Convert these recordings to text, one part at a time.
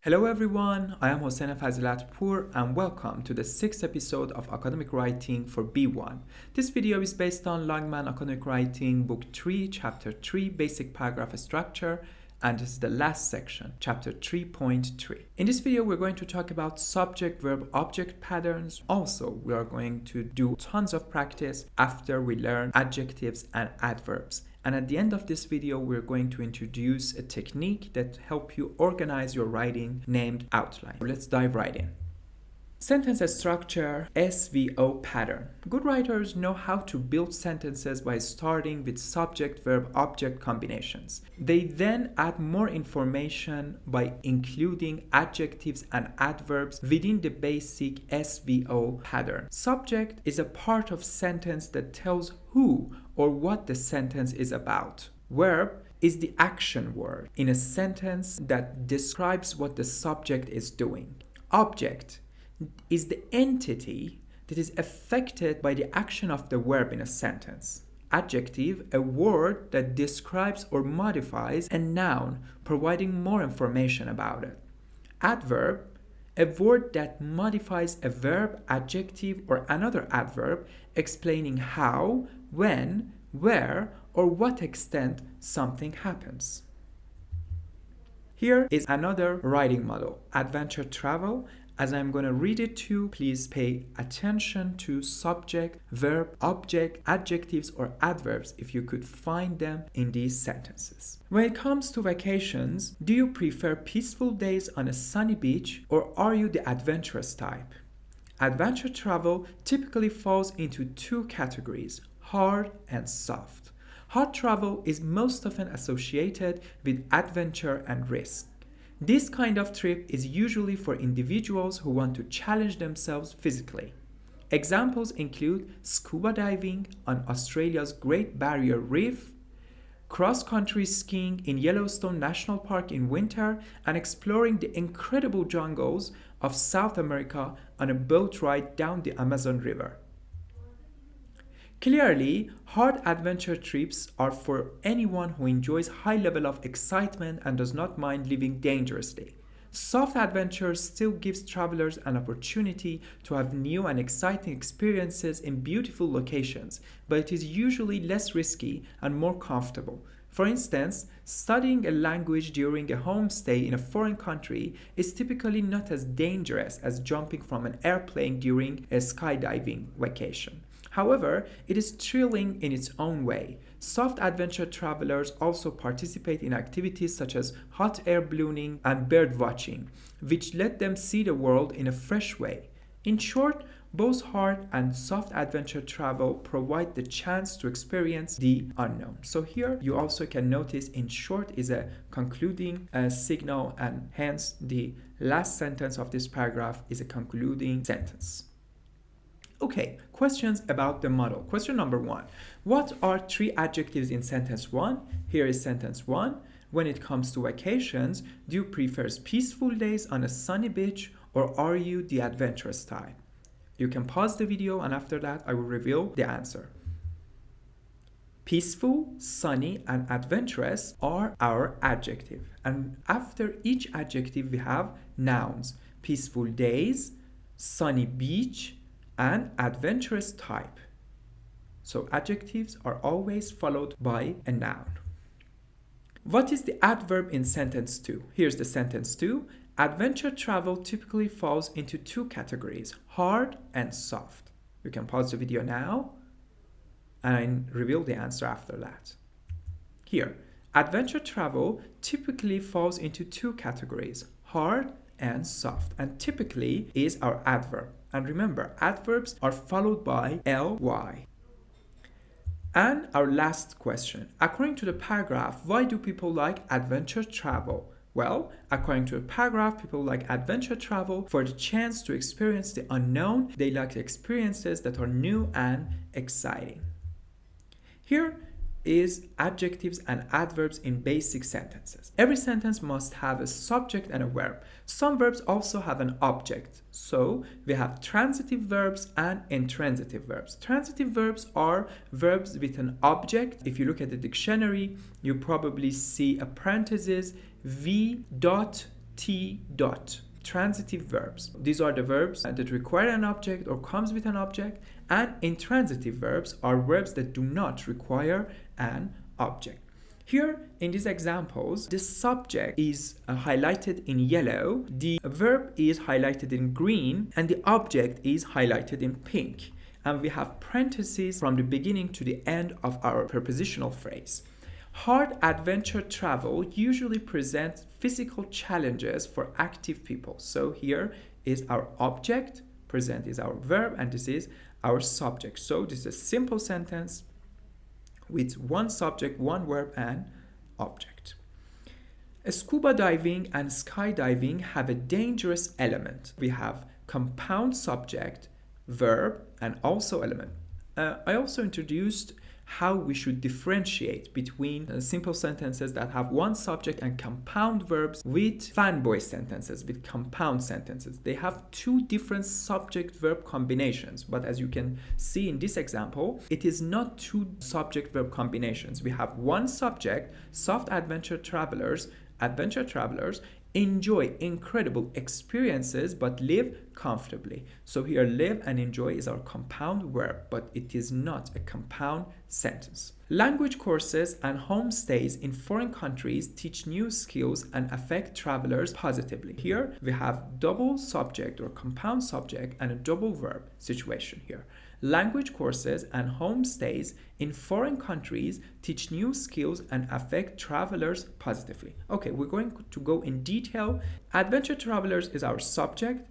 Hello everyone, I am Hossein Fazilatpour and welcome to the 6th episode of Academic Writing for B1. This video is based on Longman Academic Writing Book 3, Chapter 3, Basic Paragraph Structure, and this is the last section, Chapter 3.3. In this video, we're going to talk about subject-verb-object patterns. Also, we are going to do tons of practice after we learn adjectives and adverbs. And at the end of this video, we're going to introduce a technique that helps you organize your writing named outline. Let's dive right in. Sentence structure, SVO pattern. Good writers know how to build sentences by starting with subject-verb-object combinations. They then add more information by including adjectives and adverbs within the basic SVO pattern. Subject is a part of sentence that tells who or what the sentence is about. Verb is the action word in a sentence that describes what the subject is doing. Object is the entity that is affected by the action of the verb in a sentence. Adjective, a word that describes or modifies a noun, providing more information about it. Adverb, a word that modifies a verb, adjective, or another adverb, explaining how, when, where, or what extent something happens. Here is another writing model, adventure travel. As I'm going to read it to you, please pay attention to subject, verb, object, adjectives, or adverbs if you could find them in these sentences. When it comes to vacations, do you prefer peaceful days on a sunny beach or are you the adventurous type? Adventure travel typically falls into two categories, hard and soft. Hard travel is most often associated with adventure and risk. This kind of trip is usually for individuals who want to challenge themselves physically. Examples include scuba diving on Australia's Great Barrier Reef, cross-country skiing in Yellowstone National Park in winter, and exploring the incredible jungles of South America on a boat ride down the Amazon River. Clearly, hard adventure trips are for anyone who enjoys high level of excitement and does not mind living dangerously. Soft adventure still gives travelers an opportunity to have new and exciting experiences in beautiful locations, but it is usually less risky and more comfortable. For instance, studying a language during a homestay in a foreign country is typically not as dangerous as jumping from an airplane during a skydiving vacation. However, it is thrilling in its own way. Soft adventure travelers also participate in activities such as hot air ballooning and bird watching, which let them see the world in a fresh way. In short, both hard and soft adventure travel provide the chance to experience the unknown. So here you also can notice in short is a concluding signal, and hence the last sentence of this paragraph is a concluding sentence. Okay, questions about the model. Question number 1. What are 3 adjectives in sentence 1? Here is sentence 1. When it comes to vacations, do you prefer peaceful days on a sunny beach or are you the adventurous type? You can pause the video and after that I will reveal the answer. Peaceful, sunny, and adventurous are our adjective. And after each adjective we have nouns. Peaceful days, sunny beach, and adventurous type. So adjectives are always followed by a noun. What is the adverb in sentence 2? Here's the sentence 2. Adventure travel typically falls into 2 categories, hard and soft. You can pause the video now and reveal the answer after that. Here, adventure travel typically falls into 2 categories, hard and soft, and typically is our adverb. And remember, adverbs are followed by ly. And our last question. According to the paragraph, why do people like adventure travel? Well, according to the paragraph, people like adventure travel for the chance to experience the unknown. They like experiences that are new and exciting. Here is adjectives and adverbs in basic sentences. Every sentence must have a subject and a verb. Some verbs also have an object. So we have transitive verbs and intransitive verbs. Transitive verbs are verbs with an object. If you look at the dictionary, you probably see a parenthesis v dot T dot. Transitive verbs. These are the verbs that require an object or comes with an object, and intransitive verbs are verbs that do not require an object. Here in these examples, the subject is highlighted in yellow, the verb is highlighted in green, and the object is highlighted in pink. And we have parentheses from the beginning to the end of our prepositional phrase. Hard adventure travel usually presents physical challenges for active people. So here is our object, present is our verb, and this is our subject. So this is a simple sentence with one subject, one verb, and object. Scuba diving and skydiving have a dangerous element. We have compound subject, verb, and also element. I also introduced how we should differentiate between simple sentences that have one subject and compound verbs with fanboy sentences, with compound sentences. They have two different subject-verb combinations, but as you can see in this example, it is not two subject-verb combinations. We have one subject, soft adventure travelers enjoy incredible experiences but live comfortably. So here live and enjoy is our compound verb, but it is not a compound sentence. Language courses and homestays in foreign countries teach new skills and affect travelers positively. Here we have double subject or compound subject and a double verb situation here. Language courses and homestays in foreign countries teach new skills and affect travelers positively. Okay, we're going to go in detail. Adventure travelers is our subject.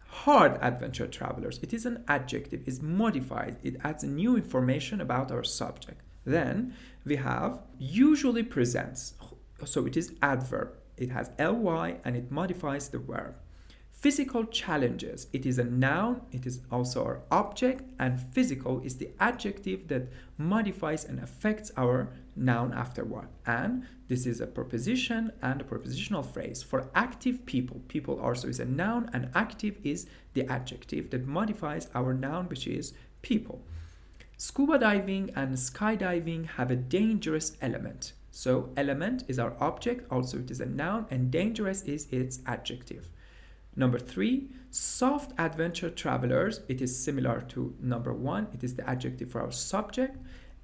Hard adventure travelers, it is an adjective, is modified. It adds new information about our subject. Then we have usually presents. So it is adverb. It has ly and it modifies the verb. Physical challenges, it is a noun, it is also our object, and physical is the adjective that modifies and affects our noun afterward. And this is a preposition and a prepositional phrase. For active people, people also is a noun, and active is the adjective that modifies our noun, which is people. Scuba diving and skydiving have a dangerous element. So element is our object, also it is a noun, and dangerous is its adjective. Number 3, soft adventure travelers, it is similar to number 1, it is the adjective for our subject,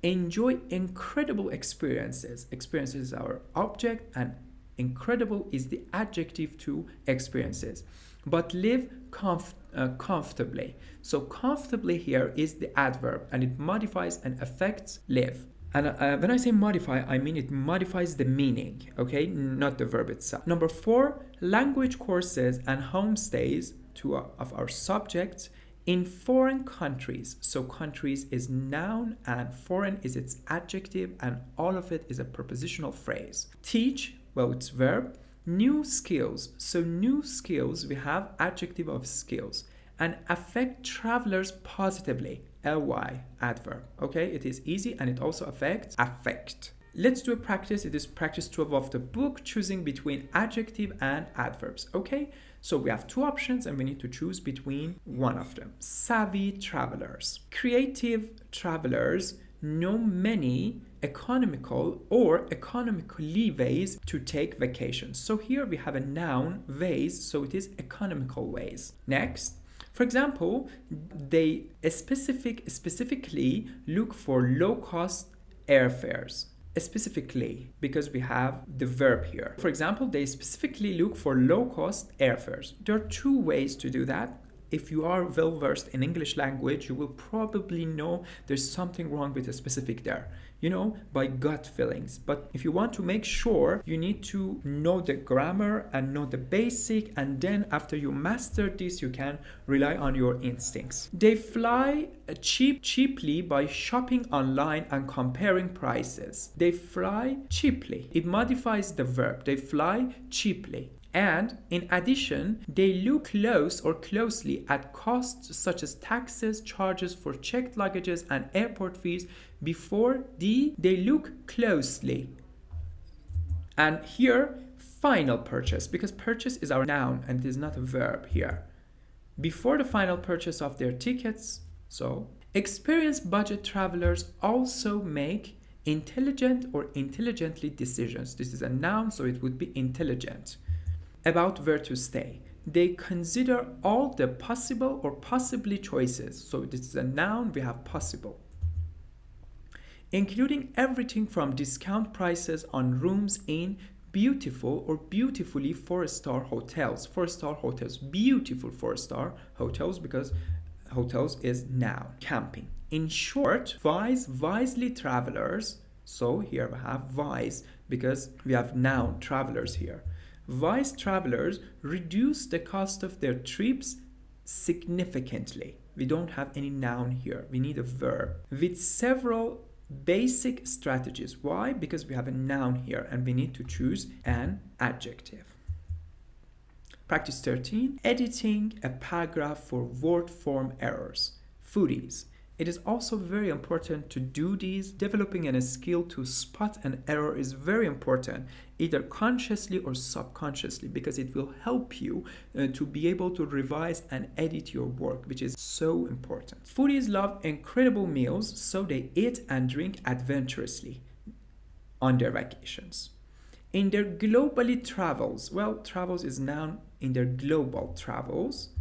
enjoy incredible experiences. Experiences is our object and incredible is the adjective to experiences, but live comfortably. So comfortably here is the adverb and it modifies and affects live. And when I say modify, I mean it modifies the meaning, okay, not the verb itself. Number 4, language courses and homestays, two of our subjects, in foreign countries. So countries is noun and foreign is its adjective, and all of it is a prepositional phrase. Teach, well, it's verb. New skills. So new skills, we have adjective of skills. And affect travelers positively. ly, adverb. Okay, it is easy and it also affects affect. Let's do a practice. It is practice 12 of the book, choosing between adjective and adverbs. Okay, so we have two options and we need to choose between one of them. Savvy travelers. Creative travelers know many economical or economically ways to take vacations. So here we have a noun, ways, so it is economical ways. Next, for example, they specifically look for low-cost airfares. Specifically, because we have the verb here. For example, they specifically look for low-cost airfares. There are two ways to do that. If you are well versed in English language, you will probably know there's something wrong with a specific there, you know, by gut feelings. But if you want to make sure, you need to know the grammar and know the basic, and then after you master this, you can rely on your instincts. They fly cheaply by shopping online and comparing prices. They fly cheaply. It modifies the verb. They fly cheaply. And in addition, they look closely at costs such as taxes, charges for checked luggages, and airport fees before they look closely. And here, final purchase, because purchase is our noun and it is not a verb here. Before the final purchase of their tickets, so experienced budget travelers also make intelligent or intelligently decisions. This is a noun, so it would be intelligent. about where to stay. They consider all the possible or possibly choices. So this is a noun, we have possible. Including everything from discount prices on rooms in beautiful or beautifully 4-star hotels. 4-star hotels, beautiful 4-star hotels, because hotels is noun. Camping. In short, wisely travelers. So here we have wise because we have noun travelers here. Wise travelers reduce the cost of their trips significantly. We don't have any noun here. We need a verb with several basic strategies. Why? Because we have a noun here and we need to choose an adjective. Practice 13. Editing a paragraph for word form errors. Foodies. It is also very important to do these. Developing a skill to spot an error is very important, either consciously or subconsciously, because it will help you to be able to revise and edit your work, which is so important. Foodies love incredible meals, so they eat and drink adventurously on their vacations. In their globally travels, well, travels is noun. In their global travels,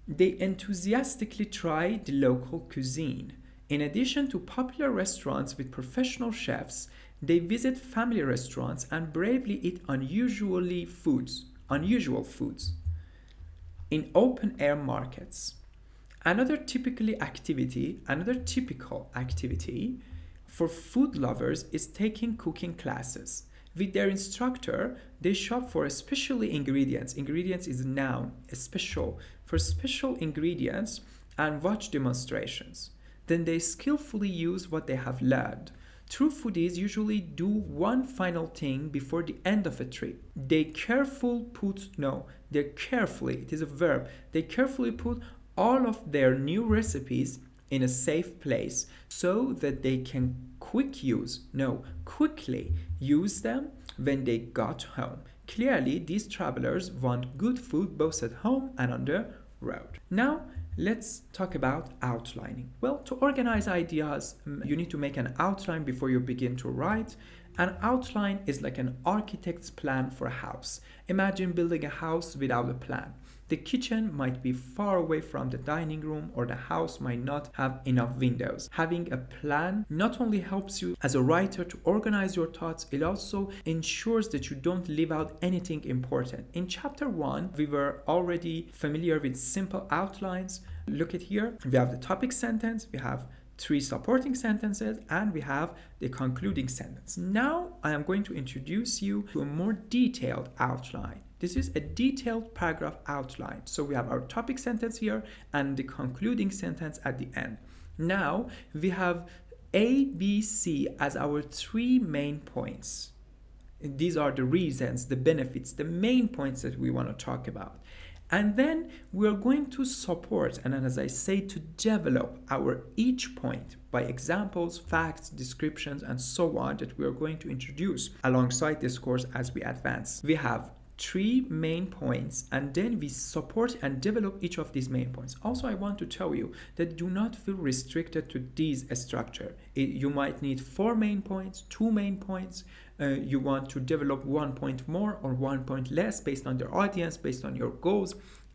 they enthusiastically try the local cuisine. In addition to popular restaurants with professional chefs, they visit family restaurants and bravely eat unusual foods in open-air markets. Another typical activity for food lovers is taking cooking classes. With their instructor, they shop for special ingredients. Ingredients is a noun, for special ingredients, and watch demonstrations. Then they skillfully use what they have learned. True foodies usually do one final thing before the end of a trip. They carefully put all of their new recipes in a safe place so that they can quickly use them when they got home. Clearly, these travelers want good food both at home and on the road. Now, let's talk about outlining. Well, to organize ideas, you need to make an outline before you begin to write. An outline is like an architect's plan for a house. Imagine building a house without a plan. The kitchen might be far away from the dining room, or the house might not have enough windows. Having a plan not only helps you as a writer to organize your thoughts, it also ensures that you don't leave out anything important. In chapter 1, we were already familiar with simple outlines. Look at here. We have the topic sentence, we have 3 supporting sentences, and we have the concluding sentence. Now I am going to introduce you to a more detailed outline. This is a detailed paragraph outline. So we have our topic sentence here and the concluding sentence at the end. Now we have A, B, C as our 3 main points. These are the reasons, the benefits, the main points that we want to talk about. And then we're going to support, and then as I say, to develop our each point by examples, facts, descriptions, and so on that we are going to introduce alongside this course as we advance. We have 3 main points, and then we support and develop each of these main points. Also, I want to tell you that do not feel restricted to this structure. You might need 4 main points, 2 main points. You want to develop 1 point more or 1 point less based on your audience, based on your goals.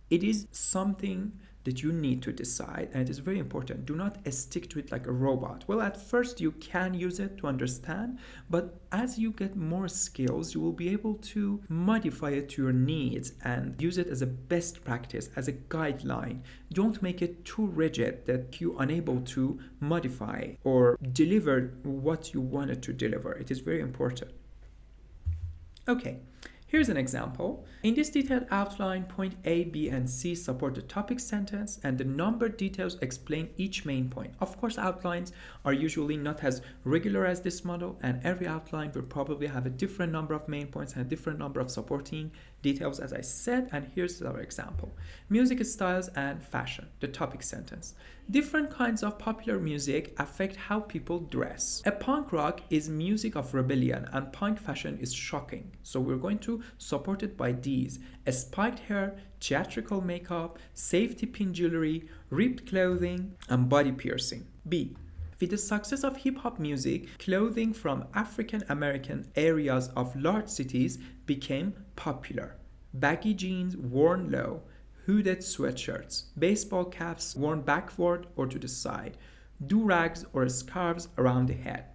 It is something that you need to decide, and it is very important. Do not stick to it like a robot. Well, at first you can use it to understand, but as you get more skills, you will be able to modify it to your needs and use it as a best practice, as a guideline. Don't make it too rigid that you're unable to modify or deliver what you wanted to deliver. It is very important. Okay. Here's an example. In this detailed outline, point A, B, and C support the topic sentence, and the numbered details explain each main point. Of course, outlines are usually not as regular as this model, and every outline will probably have a different number of main points and a different number of supporting details, as I said, and here's our example. Music styles and fashion, the topic sentence. Different kinds of popular music affect how people dress. A punk rock is music of rebellion, and punk fashion is shocking. So we're going to support it by these: a spiked hair, theatrical makeup, safety pin jewelry, ripped clothing, and body piercing. B. With the success of hip-hop music, clothing from African American areas of large cities became popular. baggy jeans worn low, hooded sweatshirts, baseball caps worn backward or to the side, do-rags or scarves around the head.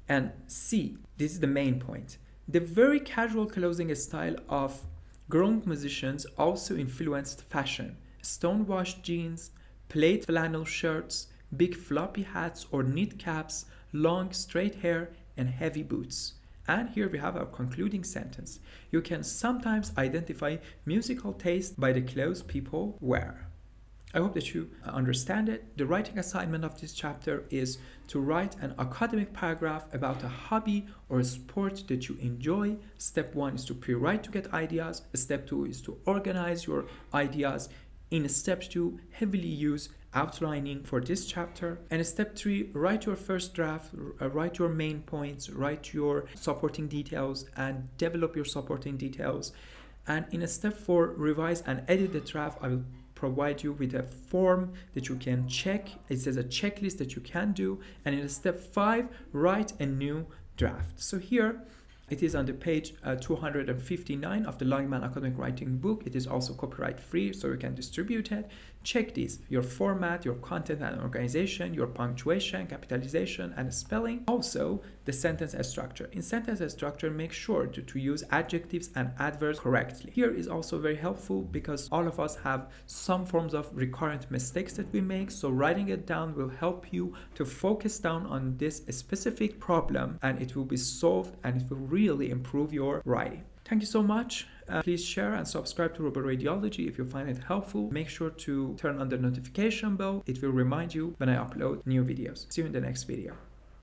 And C, this is the main point. The very casual clothing style of grown musicians also influenced fashion. Stonewashed jeans, plaid flannel shirts, big floppy hats or knit caps, long straight hair, and heavy boots. And here we have our concluding sentence. You can sometimes identify musical taste by the clothes people wear. I hope that you understand it. The writing assignment of this chapter is to write an academic paragraph about a hobby or a sport that you enjoy. Step 1 is to pre-write to get ideas. Step 2 is to organize your ideas. In step 2, heavily use outlining for this chapter. And step 3, write your first draft, write your main points, write your supporting details, and develop your supporting details. And in step 4, revise and edit the draft. I will provide you with a form that you can check. It says a checklist that you can do. And in step 5, write a new draft. So here it is on the page 259 of the Longman Academic Writing book. It is also copyright free, so you can distribute it. Check these: your format, your content and organization, your punctuation, capitalization, and spelling. Also, the sentence structure. In sentence structure, make sure to use adjectives and adverbs correctly. Here is also very helpful because all of us have some forms of recurrent mistakes that we make, so writing it down will help you to focus down on this specific problem, and it will be solved, and it will really improve your writing. Thank you so much. Please share and subscribe to RoboRadiology if you find it helpful. Make sure to turn on the notification bell. It will remind you when I upload new videos. See you in the next video.